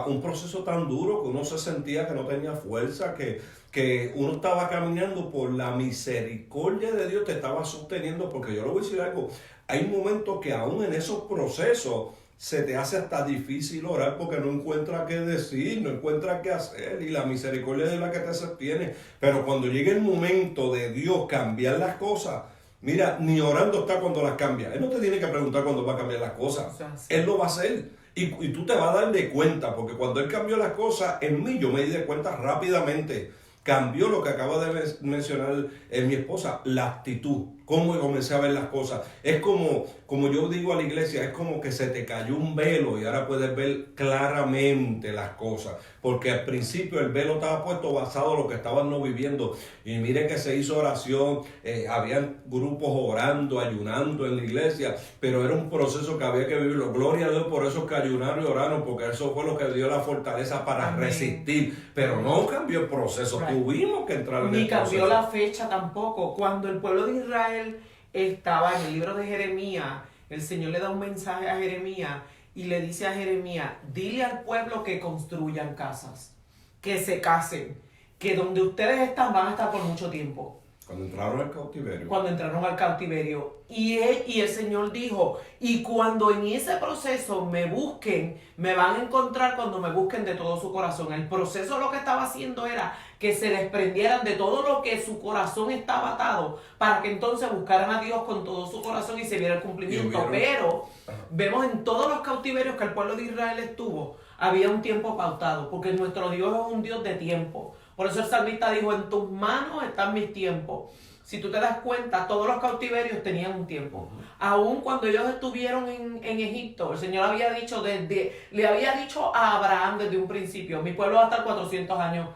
Un proceso tan duro que uno se sentía que no tenía fuerza, que uno estaba caminando por la misericordia de Dios, te estaba sosteniendo, porque yo le voy a decir algo, hay momentos que aún en esos procesos se te hace hasta difícil orar porque no encuentras qué decir, no encuentras qué hacer, y la misericordia es la que te sostiene. Pero cuando llegue el momento de Dios cambiar las cosas, mira, ni orando está cuando las cambia. Él no te tiene que preguntar cuándo va a cambiar las cosas, Él lo va a hacer. Y tú te vas a dar de cuenta, porque cuando Él cambió las cosas en mí, yo me di de cuenta rápidamente. Cambió lo que acaba de mencionar mi esposa, la actitud, cómo comencé a ver las cosas. Es como yo digo a la iglesia, es como que se te cayó un velo y ahora puedes ver claramente las cosas. Porque al principio el velo estaba puesto basado en lo que estaban viviendo. Y miren que se hizo oración, habían grupos orando, ayunando en la iglesia, pero era un proceso que había que vivirlo. Gloria a Dios por esos que ayunaron y oraron, porque eso fue lo que dio la fortaleza para resistir. Pero no cambió el proceso, tuvimos que entrar en el proceso. Ni cambió la fecha tampoco. Cuando el pueblo de Israel estaba en el libro de Jeremías, el Señor le da un mensaje a Jeremías y le dice a Jeremías: dile al pueblo que construyan casas, que se casen, que donde ustedes están van a estar por mucho tiempo. Cuando entraron al cautiverio. Cuando entraron al cautiverio. Y el Señor dijo: y cuando en ese proceso me busquen, me van a encontrar cuando me busquen de todo su corazón. El proceso lo que estaba haciendo era que se desprendieran de todo lo que su corazón estaba atado, para que entonces buscaran a Dios con todo su corazón y se viera el cumplimiento. Pero vemos en todos los cautiverios que el pueblo de Israel estuvo, había un tiempo pautado, porque nuestro Dios es un Dios de tiempo. Por eso el salmista dijo: en tus manos están mis tiempos. Si tú te das cuenta, todos los cautiverios tenían un tiempo. Aún cuando ellos estuvieron en Egipto, el Señor le había dicho a Abraham desde un principio: mi pueblo va a estar 400 años.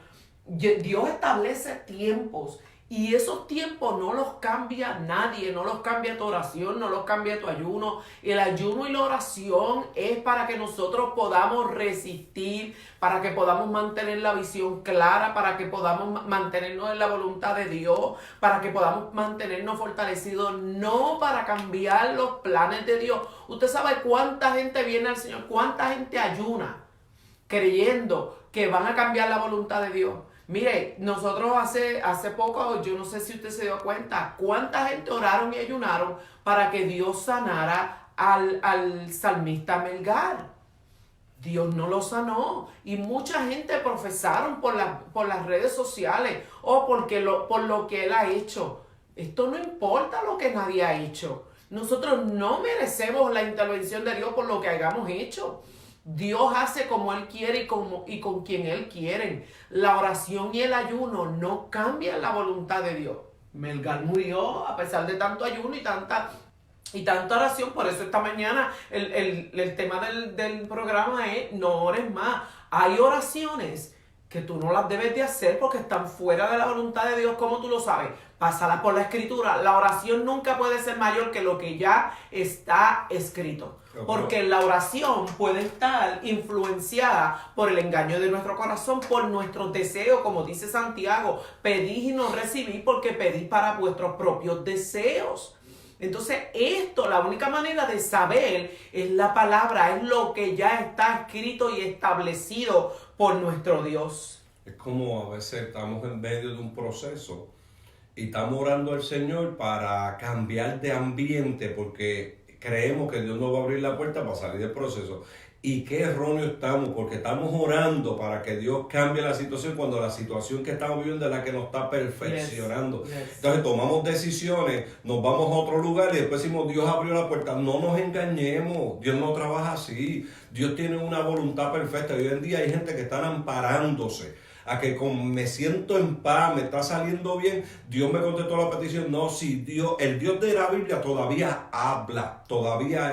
Dios establece tiempos. Y esos tiempos no los cambia nadie, no los cambia tu oración, no los cambia tu ayuno. El ayuno y la oración es para que nosotros podamos resistir, para que podamos mantener la visión clara, para que podamos mantenernos en la voluntad de Dios, para que podamos mantenernos fortalecidos, no para cambiar los planes de Dios. Usted sabe cuánta gente viene al Señor, cuánta gente ayuna creyendo que van a cambiar la voluntad de Dios. Mire, nosotros hace poco, yo no sé si usted se dio cuenta, cuánta gente oraron y ayunaron para que Dios sanara al salmista Melgar. Dios no lo sanó. Y mucha gente profesaron por las redes sociales o por lo que él ha hecho. Esto no importa lo que nadie ha hecho. Nosotros no merecemos la intervención de Dios por lo que hayamos hecho. Dios hace como Él quiere y con quien Él quiere. La oración y el ayuno no cambian la voluntad de Dios. Melgar murió a pesar de tanto ayuno y tanta oración. Por eso esta mañana el tema del programa es: no ores más. Hay oraciones que tú no las debes de hacer porque están fuera de la voluntad de Dios. ¿Cómo tú lo sabes? Pásalas por la escritura. La oración nunca puede ser mayor que lo que ya está escrito. Porque la oración puede estar influenciada por el engaño de nuestro corazón, por nuestros deseos, como dice Santiago: pedís y no recibís porque pedís para vuestros propios deseos. Entonces la única manera de saber es la palabra, es lo que ya está escrito y establecido por nuestro Dios. Es como a veces estamos en medio de un proceso y estamos orando al Señor para cambiar de ambiente porque creemos que Dios nos va a abrir la puerta para salir del proceso. Y qué erróneo estamos, porque estamos orando para que Dios cambie la situación cuando la situación que estamos viviendo es la que nos está perfeccionando. Yes. Entonces tomamos decisiones, nos vamos a otro lugar y después decimos: Dios abrió la puerta. No nos engañemos, Dios no trabaja así. Dios tiene una voluntad perfecta. Y hoy en día hay gente que están amparándose a que me siento en paz, me está saliendo bien, Dios me contestó la petición. No, si el Dios de la Biblia todavía habla. todavía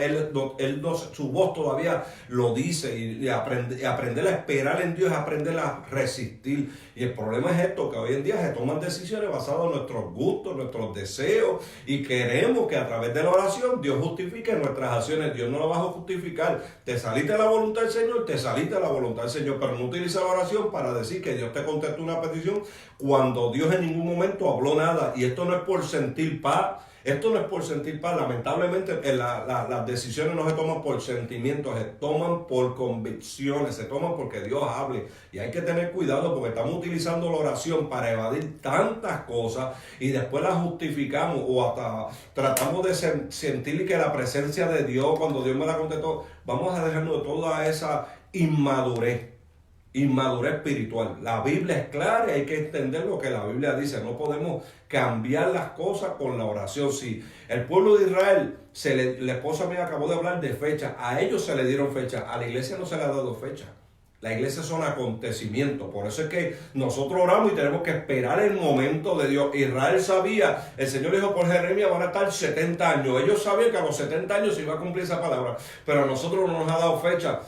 su voz todavía lo dice, y aprender a esperar en Dios es aprender a resistir. Y el problema es esto, que hoy en día se toman decisiones basadas en nuestros gustos, nuestros deseos, y queremos que a través de la oración Dios justifique nuestras acciones. Dios no lo va a justificar. Te saliste de la voluntad del Señor, te saliste de la voluntad del Señor, pero no utiliza la oración para decir que Dios te contestó una petición cuando Dios en ningún momento habló nada. Y esto no es por sentir paz. Esto no es por sentir paz. Lamentablemente las decisiones no se toman por sentimientos, se toman por convicciones, se toman porque Dios hable. Y hay que tener cuidado porque estamos utilizando la oración para evadir tantas cosas y después las justificamos o hasta tratamos de sentir que la presencia de Dios, cuando Dios me la contestó, vamos a dejarnos de toda esa inmadurez espiritual. La Biblia es clara y hay que entender lo que la Biblia dice. No podemos cambiar las cosas con la oración. Si el pueblo de Israel, la esposa mía acabó de hablar de fecha, a ellos se le dieron fecha, a la iglesia no se le ha dado fecha. La iglesia son acontecimientos. Por eso es que nosotros oramos y tenemos que esperar el momento de Dios. Israel sabía, el Señor dijo por Jeremías, van a estar 70 años. Ellos sabían que a los 70 años se iba a cumplir esa palabra, pero a nosotros no nos ha dado fecha.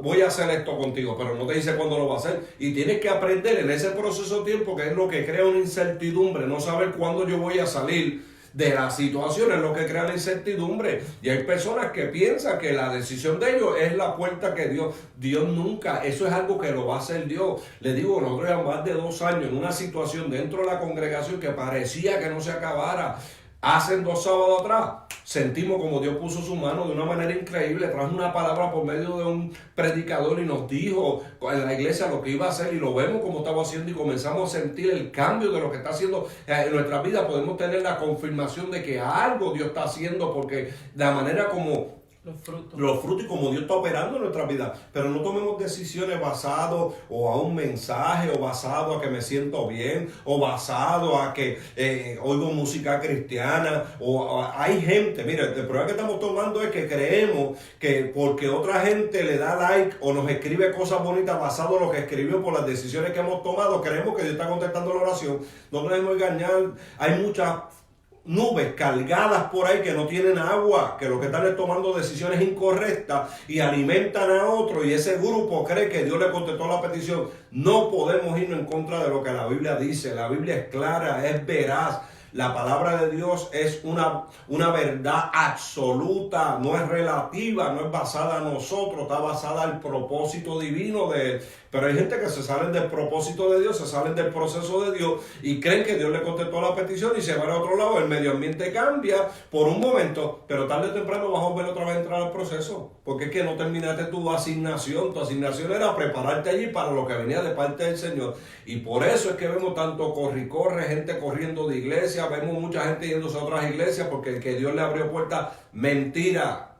Voy a hacer esto contigo, pero no te dice cuándo lo va a hacer. Y tienes que aprender en ese proceso de tiempo, que es lo que crea una incertidumbre, no saber cuándo yo voy a salir de la situación, es lo que crea la incertidumbre. Y hay personas que piensan que la decisión de ellos es la puerta que Dios nunca, eso es algo que lo va a hacer Dios. Les digo, nosotros llevamos más de 2 años en una situación dentro de la congregación que parecía que no se acabara. Hace 2 sábados atrás sentimos como Dios puso su mano de una manera increíble, trajo una palabra por medio de un predicador y nos dijo en la iglesia lo que iba a hacer, y lo vemos como estaba haciendo y comenzamos a sentir el cambio de lo que está haciendo en nuestra vida. Podemos tener la confirmación de que algo Dios está haciendo, porque de la manera como los frutos y como Dios está operando en nuestra vida. Pero no tomemos decisiones basadas o a un mensaje, o basado a que me siento bien, o basado a que oigo música cristiana, hay gente, mire, el problema que estamos tomando es que creemos que porque otra gente le da like o nos escribe cosas bonitas basado en lo que escribió por las decisiones que hemos tomado, creemos que Dios está contestando la oración. No nos debemos engañar. Hay muchas nubes cargadas por ahí que no tienen agua, que lo que están es tomando decisiones incorrectas y alimentan a otro, y ese grupo cree que Dios le contestó la petición. No podemos irnos en contra de lo que la Biblia dice. La Biblia es clara, es veraz. La palabra de Dios es una verdad absoluta, no es relativa, no es basada en nosotros, está basada en el propósito divino de Él. Pero hay gente que se salen del propósito de Dios, se salen del proceso de Dios y creen que Dios le contestó la petición y se van a otro lado. El medio ambiente cambia por un momento, pero tarde o temprano vas a volver otra vez a entrar al proceso. Porque es que no terminaste tu asignación. Tu asignación era prepararte allí para lo que venía de parte del Señor. Y por eso es que vemos tanto corre, gente corriendo de iglesia, vemos mucha gente yéndose a otras iglesias porque el que Dios le abrió puertas, mentira.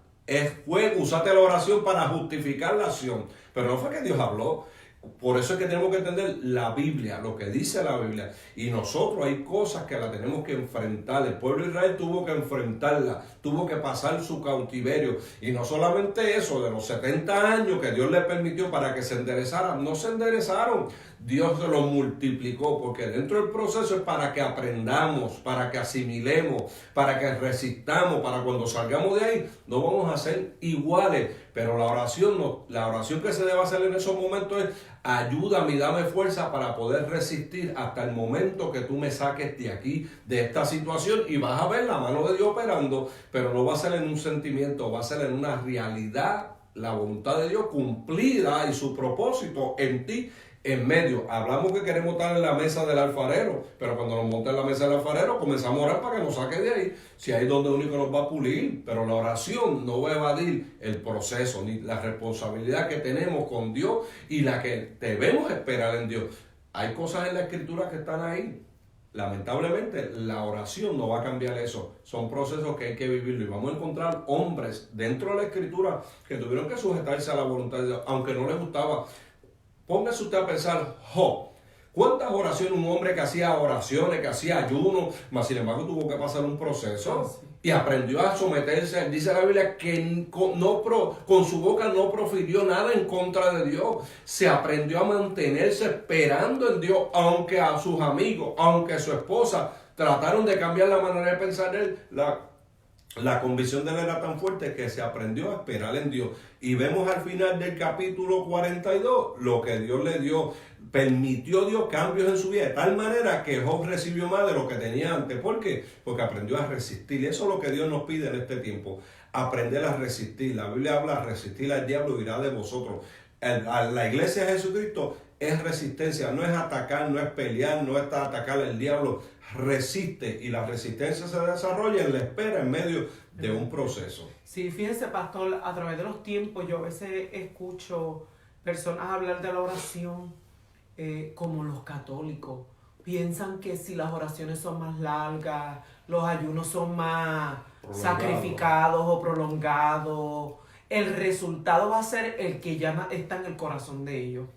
Usaste la oración para justificar la acción, pero no fue que Dios habló. Por eso es que tenemos que entender la Biblia, lo que dice la Biblia. Y nosotros hay cosas que la tenemos que enfrentar. El pueblo de Israel tuvo que enfrentarla, tuvo que pasar su cautiverio. Y no solamente eso, de los 70 años que Dios les permitió para que se enderezaran, no se enderezaron. Dios se los multiplicó, porque dentro del proceso es para que aprendamos, para que asimilemos, para que resistamos, para cuando salgamos de ahí no vamos a ser iguales. Pero la oración no, la oración que se debe hacer en esos momentos es: ayúdame y dame fuerza para poder resistir hasta el momento que tú me saques de aquí, de esta situación, y vas a ver la mano de Dios operando, pero no va a ser en un sentimiento, va a ser en una realidad, la voluntad de Dios cumplida y su propósito en ti. En medio, hablamos que queremos estar en la mesa del alfarero, pero cuando nos monta en la mesa del alfarero comenzamos a orar para que nos saque de ahí, si ahí es donde único nos va a pulir. Pero la oración no va a evadir el proceso ni la responsabilidad que tenemos con Dios y la que debemos esperar en Dios. Hay cosas en la Escritura que están ahí. Lamentablemente la oración no va a cambiar eso. Son procesos que hay que vivirlo, y vamos a encontrar hombres dentro de la Escritura que tuvieron que sujetarse a la voluntad de Dios, aunque no les gustaba. Póngase usted a pensar, Job. ¿Cuántas oraciones? Un hombre que hacía oraciones, que hacía ayunos, mas sin embargo tuvo que pasar un proceso y aprendió a someterse. Dice la Biblia que con su boca no profirió nada en contra de Dios. Se aprendió a mantenerse esperando en Dios, aunque a sus amigos, aunque a su esposa trataron de cambiar la manera de pensar de él. La convicción de él era tan fuerte que se aprendió a esperar en Dios. Y vemos al final del capítulo 42 lo que Dios le dio. Permitió Dios cambios en su vida de tal manera que Job recibió más de lo que tenía antes. ¿Por qué? Porque aprendió a resistir. Y eso es lo que Dios nos pide en este tiempo. Aprender a resistir. La Biblia habla de resistir al diablo y irá de vosotros. A la iglesia de Jesucristo es resistencia, no es atacar, no es pelear, no es atacar al diablo. Resiste, y la resistencia se desarrolla en la espera en medio de un proceso. Sí, fíjese, pastor, a través de los tiempos yo a veces escucho personas hablar de la oración como los católicos. Piensan que si las oraciones son más largas, los ayunos son más sacrificados o prolongados, el resultado va a ser el que ya está en el corazón de ellos.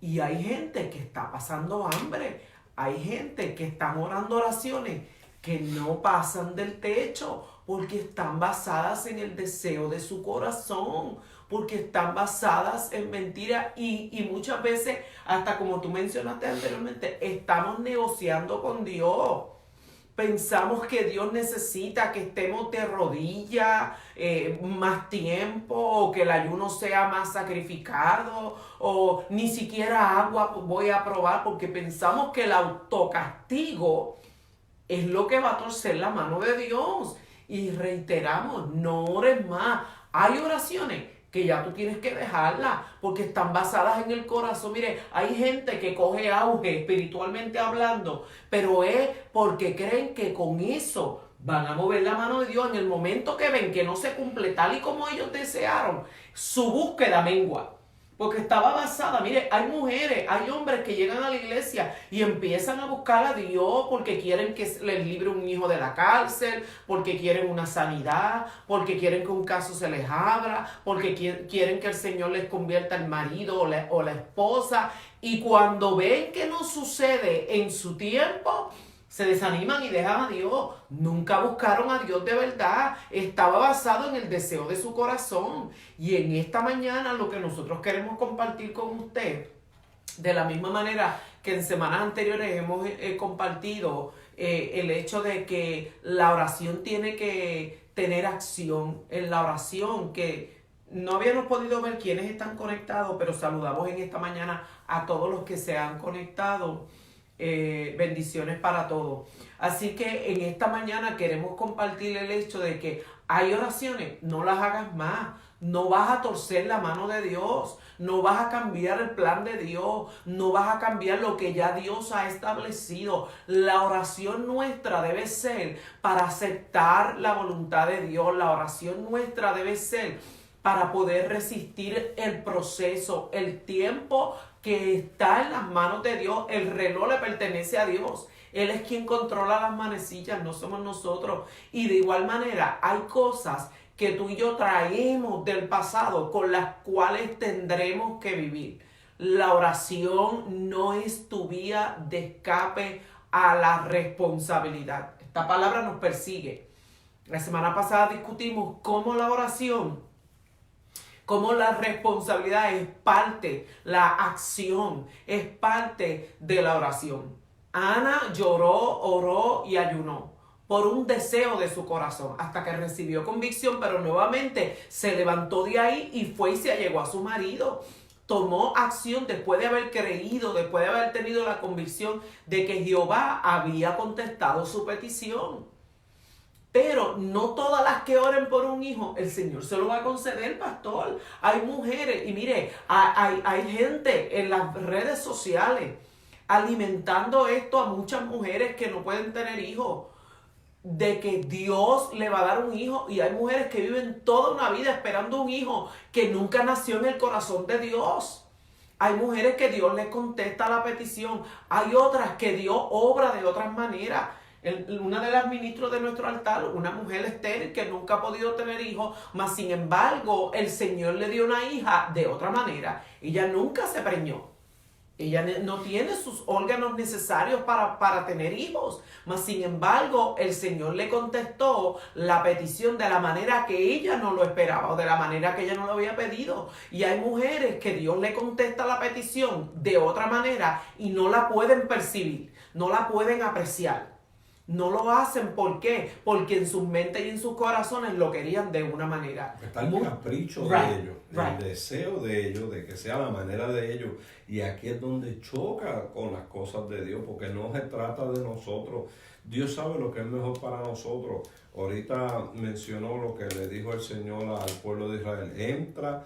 Y hay gente que está pasando hambre, hay gente que están orando oraciones que no pasan del techo porque están basadas en el deseo de su corazón, porque están basadas en mentiras y muchas veces, hasta como tú mencionaste anteriormente, estamos negociando con Dios. Pensamos que Dios necesita que estemos de rodillas más tiempo, o que el ayuno sea más sacrificado, o ni siquiera agua voy a probar, porque pensamos que el autocastigo es lo que va a torcer la mano de Dios. Y reiteramos, no ores más. Hay oraciones que ya tú tienes que dejarlas porque están basadas en el corazón. Mire, hay gente que coge auge espiritualmente hablando, pero es porque creen que con eso van a mover la mano de Dios. En el momento que ven que no se cumple tal y como ellos desearon, su búsqueda mengua. Porque estaba basada, mire, hay mujeres, hay hombres que llegan a la iglesia y empiezan a buscar a Dios porque quieren que les libre un hijo de la cárcel, porque quieren una sanidad, porque quieren que un caso se les abra, porque quieren que el Señor les convierta el marido o la esposa. Y cuando ven que no sucede en su tiempo, se desaniman y dejan a Dios. Nunca buscaron a Dios de verdad. Estaba basado en el deseo de su corazón. Y en esta mañana lo que nosotros queremos compartir con usted, de la misma manera que en semanas anteriores hemos compartido el hecho de que la oración tiene que tener acción. En la oración, que no habíamos podido ver quiénes están conectados, pero saludamos en esta mañana a todos los que se han conectado. Bendiciones para todos. Así que en esta mañana queremos compartir el hecho de que hay oraciones, no las hagas más. No vas a torcer la mano de Dios, no vas a cambiar el plan de Dios, no vas a cambiar lo que ya Dios ha establecido. La oración nuestra debe ser para aceptar la voluntad de Dios. La oración nuestra debe ser para poder resistir el proceso, el tiempo que está en las manos de Dios. El reloj le pertenece a Dios. Él es quien controla las manecillas, no somos nosotros. Y de igual manera, hay cosas que tú y yo traemos del pasado con las cuales tendremos que vivir. La oración no es tu vía de escape a la responsabilidad. Esta palabra nos persigue. La semana pasada discutimos cómo la oración, como la responsabilidad es parte, la acción es parte de la oración. Ana lloró, oró y ayunó por un deseo de su corazón hasta que recibió convicción, pero nuevamente se levantó de ahí y fue y se allegó a su marido. Tomó acción después de haber creído, después de haber tenido la convicción de que Jehová había contestado su petición. Pero no todas las que oren por un hijo, el Señor se lo va a conceder, pastor. Hay mujeres, y mire, hay gente en las redes sociales alimentando esto a muchas mujeres que no pueden tener hijos, de que Dios le va a dar un hijo. Y hay mujeres que viven toda una vida esperando un hijo que nunca nació en el corazón de Dios. Hay mujeres que Dios les contesta la petición. Hay otras que Dios obra de otras maneras. Una de las ministros de nuestro altar, una mujer estéril que nunca ha podido tener hijos, mas sin embargo el Señor le dio una hija de otra manera. Ella nunca se preñó. Ella no tiene sus órganos necesarios para tener hijos, mas sin embargo el Señor le contestó la petición de la manera que ella no lo esperaba o de la manera que ella no lo había pedido. Y hay mujeres que Dios le contesta la petición de otra manera y no la pueden percibir, no la pueden apreciar. No lo hacen, ¿por qué? Porque en sus mentes y en sus corazones lo querían de una manera. Está el capricho de ellos, el deseo de ellos, de que sea la manera de ellos. Y aquí es donde choca con las cosas de Dios, porque no se trata de nosotros. Dios sabe lo que es mejor para nosotros. Ahorita mencionó lo que le dijo el Señor al pueblo de Israel. Entra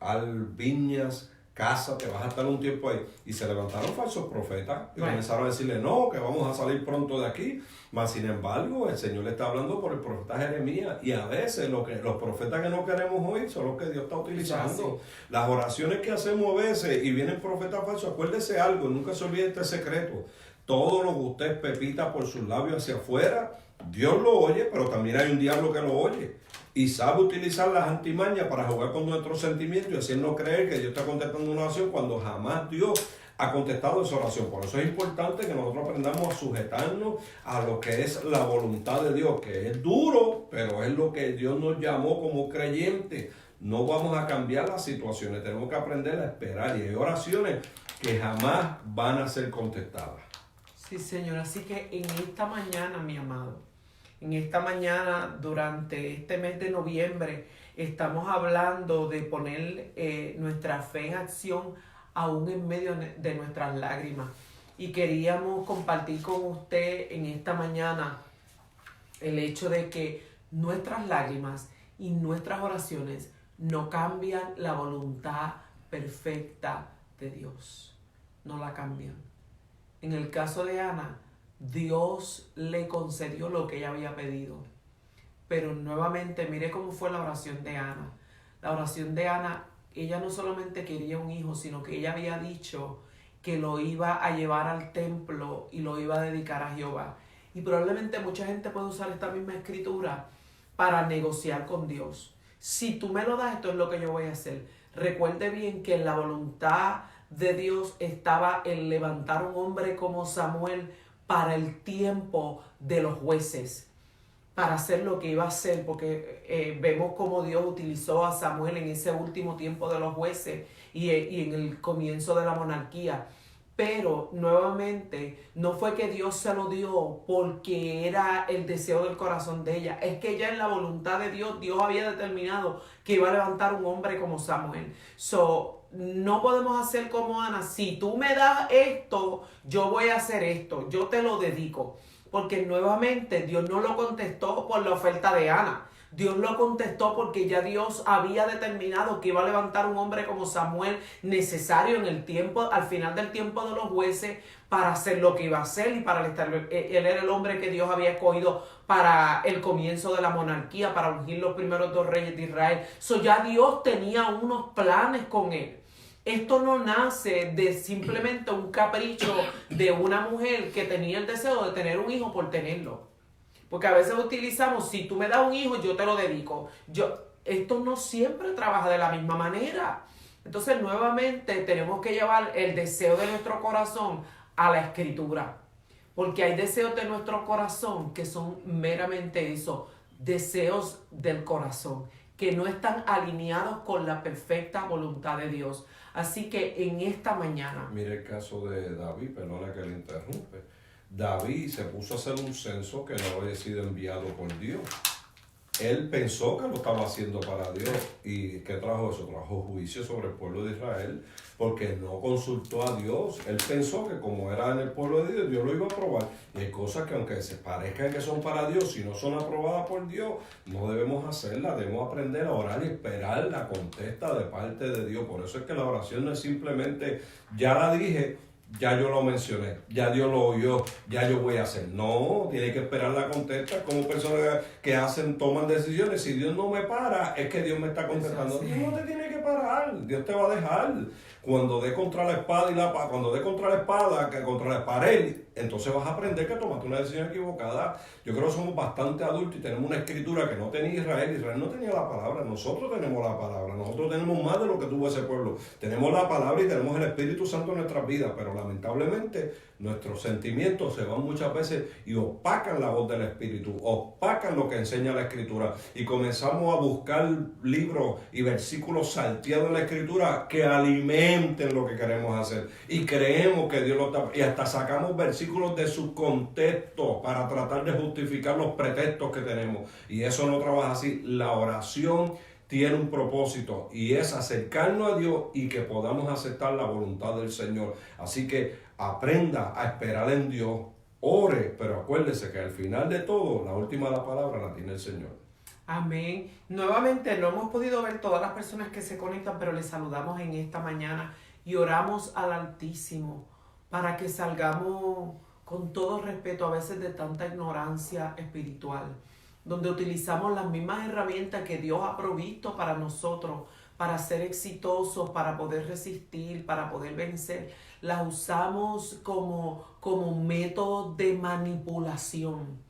al viñas, casa, te vas a estar un tiempo ahí. Y se levantaron falsos profetas y comenzaron a decirle, no, que vamos a salir pronto de aquí. Mas sin embargo, el Señor le está hablando por el profeta Jeremías. Y a veces los profetas que no queremos oír son los que Dios está utilizando. Las oraciones que hacemos a veces y vienen profetas falsos, acuérdese algo, nunca se olvide este secreto. Todo lo que usted pepita por sus labios hacia afuera, Dios lo oye, pero también hay un diablo que lo oye. Y sabe utilizar las antimañas para jugar con nuestros sentimientos y hacernos creer que Dios está contestando una oración cuando jamás Dios ha contestado esa oración. Por eso es importante que nosotros aprendamos a sujetarnos a lo que es la voluntad de Dios, que es duro, pero es lo que Dios nos llamó como creyentes. No vamos a cambiar las situaciones, tenemos que aprender a esperar. Y hay oraciones que jamás van a ser contestadas. Sí, Señor. Así que en esta mañana, mi amado, en esta mañana, durante este mes de noviembre, estamos hablando de poner nuestra fe en acción aún en medio de nuestras lágrimas. Y queríamos compartir con usted en esta mañana el hecho de que nuestras lágrimas y nuestras oraciones no cambian la voluntad perfecta de Dios. No la cambian. En el caso de Ana, Dios le concedió lo que ella había pedido. Pero nuevamente, mire cómo fue la oración de Ana. La oración de Ana, ella no solamente quería un hijo, sino que ella había dicho que lo iba a llevar al templo y lo iba a dedicar a Jehová. Y probablemente mucha gente puede usar esta misma escritura para negociar con Dios. Si tú me lo das, esto es lo que yo voy a hacer. Recuerde bien que en la voluntad de Dios estaba el levantar un hombre como Samuel para el tiempo de los jueces, para hacer lo que iba a hacer, porque vemos cómo Dios utilizó a Samuel en ese último tiempo de los jueces y en el comienzo de la monarquía. Pero nuevamente no fue que Dios se lo dio porque era el deseo del corazón de ella. Es que ya en la voluntad de Dios, Dios había determinado que iba a levantar un hombre como Samuel. No podemos hacer como Ana. Si tú me das esto, yo voy a hacer esto. Yo te lo dedico. Porque nuevamente Dios no lo contestó por la oferta de Ana. Dios lo contestó porque ya Dios había determinado que iba a levantar un hombre como Samuel necesario en el tiempo, al final del tiempo de los jueces, para hacer lo que iba a hacer y para él era el hombre que Dios había escogido para el comienzo de la monarquía, para ungir los primeros 2 reyes de Israel. Ya Dios tenía unos planes con él. Esto no nace de simplemente un capricho de una mujer que tenía el deseo de tener un hijo por tenerlo. Porque a veces utilizamos, si tú me das un hijo, yo te lo dedico. Esto no siempre trabaja de la misma manera. Entonces, nuevamente, tenemos que llevar el deseo de nuestro corazón a la Escritura. Porque hay deseos de nuestro corazón que son meramente eso, deseos del corazón, que no están alineados con la perfecta voluntad de Dios. Así que en esta mañana... Mire el caso de David, perdona que le interrumpe. David se puso a hacer un censo que no había sido enviado por Dios. Él pensó que lo estaba haciendo para Dios. ¿Y qué trajo eso? Trajo juicio sobre el pueblo de Israel porque no consultó a Dios. Él pensó que como era en el pueblo de Dios, Dios lo iba a aprobar. Y hay cosas que aunque se parezcan que son para Dios, si no son aprobadas por Dios, no debemos hacerlas. Debemos aprender a orar y esperar la contesta de parte de Dios. Por eso es que la oración no es simplemente, ya la dije, ya yo lo mencioné, ya Dios lo oyó, ya yo voy a hacer. No, tiene que esperar la contesta. Como personas que toman decisiones. Si Dios no me para, es que Dios me está contestando. Dios no te tiene que parar, Dios te va a dejar. Cuando dé contra la espada que contra la pared, entonces vas a aprender que tomaste una decisión equivocada. Yo creo que somos bastante adultos y tenemos una escritura que no tenía Israel. Israel no tenía la palabra, nosotros tenemos la palabra. Nosotros tenemos más de lo que tuvo ese pueblo. Tenemos la palabra y tenemos el Espíritu Santo en nuestras vidas, pero lamentablemente nuestros sentimientos se van muchas veces y opacan la voz del Espíritu, opacan lo que enseña la Escritura y comenzamos a buscar libros y versículos salteado en la escritura que alimenten lo que queremos hacer. Y creemos que Dios lo está... Y hasta sacamos versículos de su contexto para tratar de justificar los pretextos que tenemos. Y eso no trabaja así. La oración tiene un propósito y es acercarnos a Dios y que podamos aceptar la voluntad del Señor. Así que aprenda a esperar en Dios, ore, pero acuérdese que al final de todo, la última palabra la tiene el Señor. Amén. Nuevamente no hemos podido ver todas las personas que se conectan, pero les saludamos en esta mañana y oramos al Altísimo para que salgamos con todo respeto a veces de tanta ignorancia espiritual, donde utilizamos las mismas herramientas que Dios ha provisto para nosotros, para ser exitosos, para poder resistir, para poder vencer. Las usamos como método de manipulación.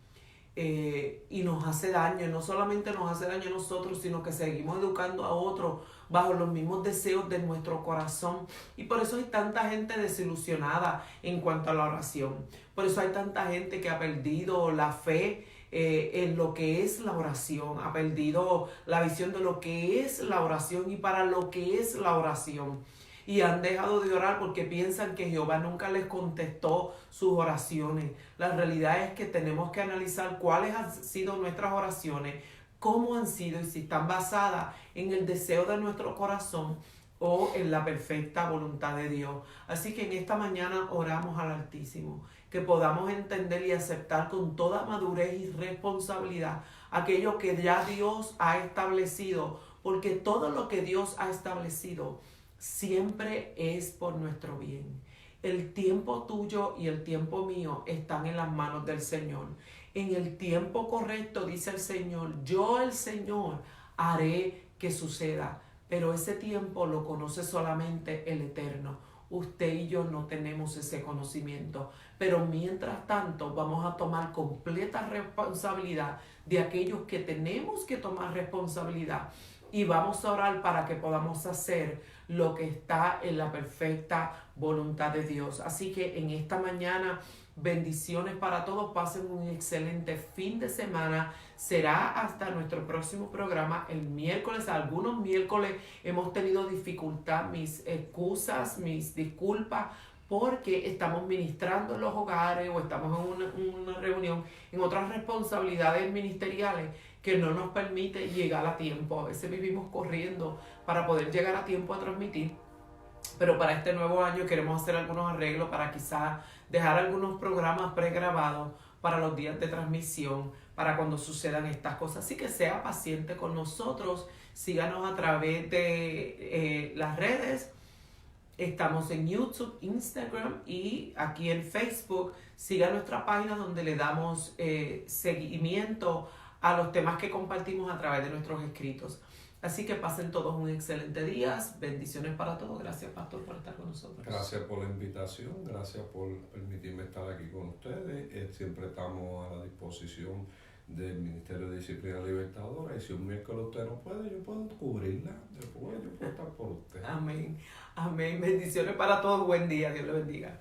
Y nos hace daño. No solamente nos hace daño a nosotros, sino que seguimos educando a otros bajo los mismos deseos de nuestro corazón. Y por eso hay tanta gente desilusionada en cuanto a la oración. Por eso hay tanta gente que ha perdido la fe en lo que es la oración, ha perdido la visión de lo que es la oración y para lo que es la oración. Y han dejado de orar porque piensan que Jehová nunca les contestó sus oraciones. La realidad es que tenemos que analizar cuáles han sido nuestras oraciones, cómo han sido y si están basadas en el deseo de nuestro corazón o en la perfecta voluntad de Dios. Así que en esta mañana oramos al Altísimo, que podamos entender y aceptar con toda madurez y responsabilidad aquello que ya Dios ha establecido, porque todo lo que Dios ha establecido siempre es por nuestro bien. El tiempo tuyo y el tiempo mío están en las manos del Señor. En el tiempo correcto, dice el Señor, yo el Señor haré que suceda. Pero ese tiempo lo conoce solamente el Eterno. Usted y yo no tenemos ese conocimiento. Pero mientras tanto vamos a tomar completa responsabilidad de aquellos que tenemos que tomar responsabilidad. Y vamos a orar para que podamos hacer lo que está en la perfecta voluntad de Dios. Así que en esta mañana, bendiciones para todos. Pasen un excelente fin de semana. Será hasta nuestro próximo programa el miércoles. Algunos miércoles hemos tenido dificultad. Mis excusas, mis disculpas, porque estamos ministrando en los hogares o estamos en una reunión, en otras responsabilidades ministeriales que no nos permite llegar a tiempo. A veces vivimos corriendo para poder llegar a tiempo a transmitir, pero para este nuevo año queremos hacer algunos arreglos para quizás dejar algunos programas pregrabados para los días de transmisión, para cuando sucedan estas cosas. Así que sea paciente con nosotros, síganos a través de las redes. Estamos en YouTube, Instagram y aquí en Facebook. Siga nuestra página donde le damos seguimiento a los temas que compartimos a través de nuestros escritos. Así que pasen todos un excelente día. Bendiciones para todos. Gracias, Pastor, por estar con nosotros. Gracias por la invitación, gracias por permitirme estar aquí con ustedes. Siempre estamos a la disposición del Ministerio de Disciplina Libertadora, y si un miércoles usted no puede, yo puedo cubrirla, yo puedo estar por usted. Amén. Amén. Bendiciones para todos. Buen día. Dios le bendiga.